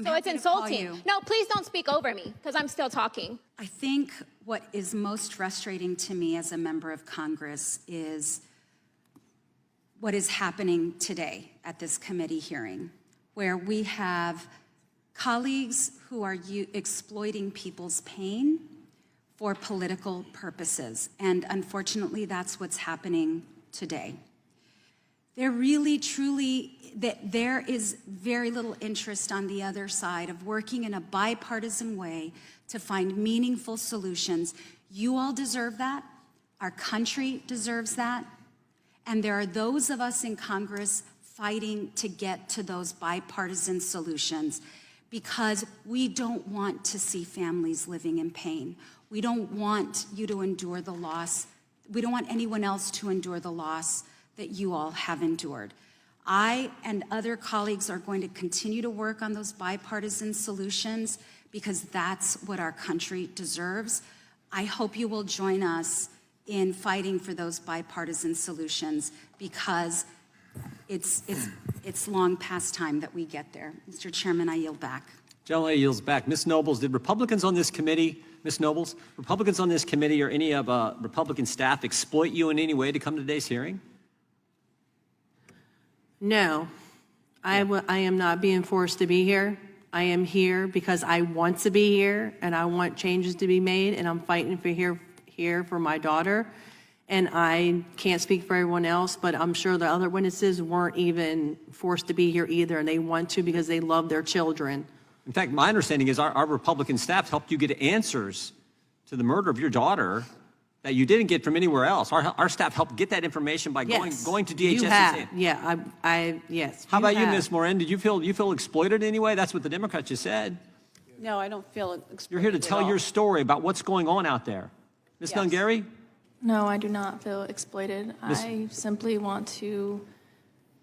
So it's insulting. No, please don't speak over me, because I'm still talking. I think what is most frustrating to me as a member of Congress is what is happening today at this committee hearing, where we have colleagues who are exploiting people's pain for political purposes. And unfortunately, that's what's happening today. There is very little interest on the other side of working in a bipartisan way to find meaningful solutions. You all deserve that. Our country deserves that. And there are those of us in Congress fighting to get to those bipartisan solutions because we don't want to see families living in pain. We don't want you to endure the loss. We don't want anyone else to endure the loss that you all have endured. I and other colleagues are going to continue to work on those bipartisan solutions because that's what our country deserves. I hope you will join us in fighting for those bipartisan solutions because it's long past time that we get there. Mr. Chairman, I yield back. Gentleman yields back. Ms. Nobles, did Republicans on this committee, Ms. Nobles, Republicans on this committee or any of Republican staff exploit you in any way to come to today's hearing? No, I am not being forced to be here. I am here because I want to be here and I want changes to be made, and I'm fighting for here for my daughter. And I can't speak for everyone else, but I'm sure the other witnesses weren't even forced to be here either, and they want to because they love their children. In fact, my understanding is our Republican staff helped you get answers to the murder of your daughter that you didn't get from anywhere else. Our staff helped get that information by going to DHS. You have. Yeah, yes. How about you, Ms. Morin? Did you feel exploited in any way? That's what the Democrats just said. No, I don't feel exploited. You're here to tell your story about what's going on out there. Ms. Gungary? No, I do not feel exploited. I simply want to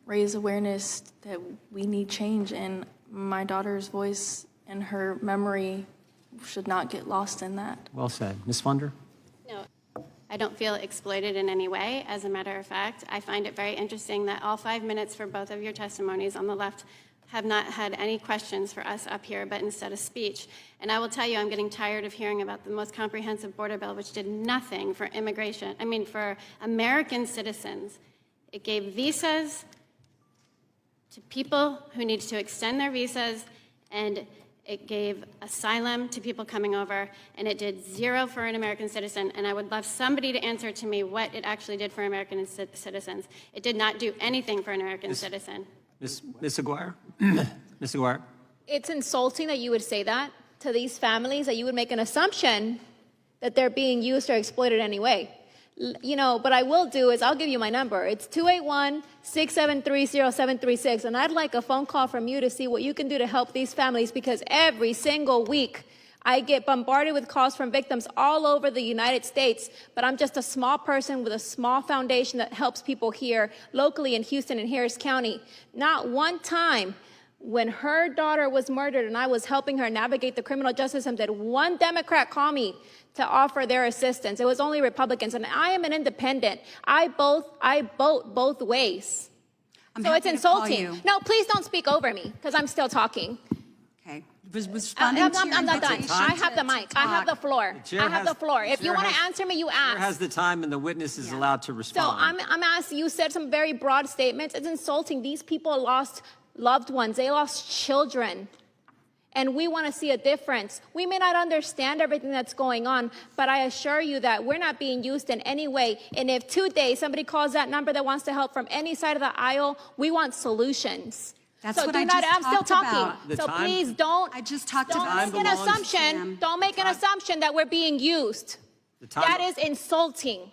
raise awareness that we need change, and my daughter's voice and her memory should not get lost in that. Well said. Ms. Funder? No, I don't feel exploited in any way. As a matter of fact, I find it very interesting that all 5 minutes for both of your testimonies on the left have not had any questions for us up here, but instead a speech. And I will tell you, I'm getting tired of hearing about the most comprehensive border bill, which did nothing for for American citizens. It gave visas to people who needed to extend their visas, and it gave asylum to people coming over, and it did zero for an American citizen. And I would love somebody to answer to me what it actually did for American citizens. It did not do anything for an American citizen. Ms. Aguirre? Ms. Aguirre? It's insulting that you would say that to these families, that you would make an assumption that they're being used or exploited anyway. You know, what I will do is I'll give you my number. It's 281-673-0736, and I'd like a phone call from you to see what you can do to help these families, because every single week I get bombarded with calls from victims all over the United States, but I'm just a small person with a small foundation that helps people here locally in Houston and Harris County. Not one time when her daughter was murdered and I was helping her navigate the criminal justice system did one Democrat call me to offer their assistance. It was only Republicans, and I am an independent. I vote both ways. So it's insulting. No, please don't speak over me, because I'm still talking. Okay. I'm not done. I have the mic. I have the floor. I have the floor. If you want to answer me, you ask. The chair has the time, and the witness is allowed to respond. So I'm asking, you said some very broad statements. It's insulting. These people lost loved ones. They lost children. And we want to see a difference. We may not understand everything that's going on, but I assure you that we're not being used in any way. And if today somebody calls that number that wants to help from any side of the aisle, we want solutions. That's what I just talked about. I'm still talking. So please don't. I just talked don't about. Make an assumption. Don't make an assumption that we're being used. That is insulting.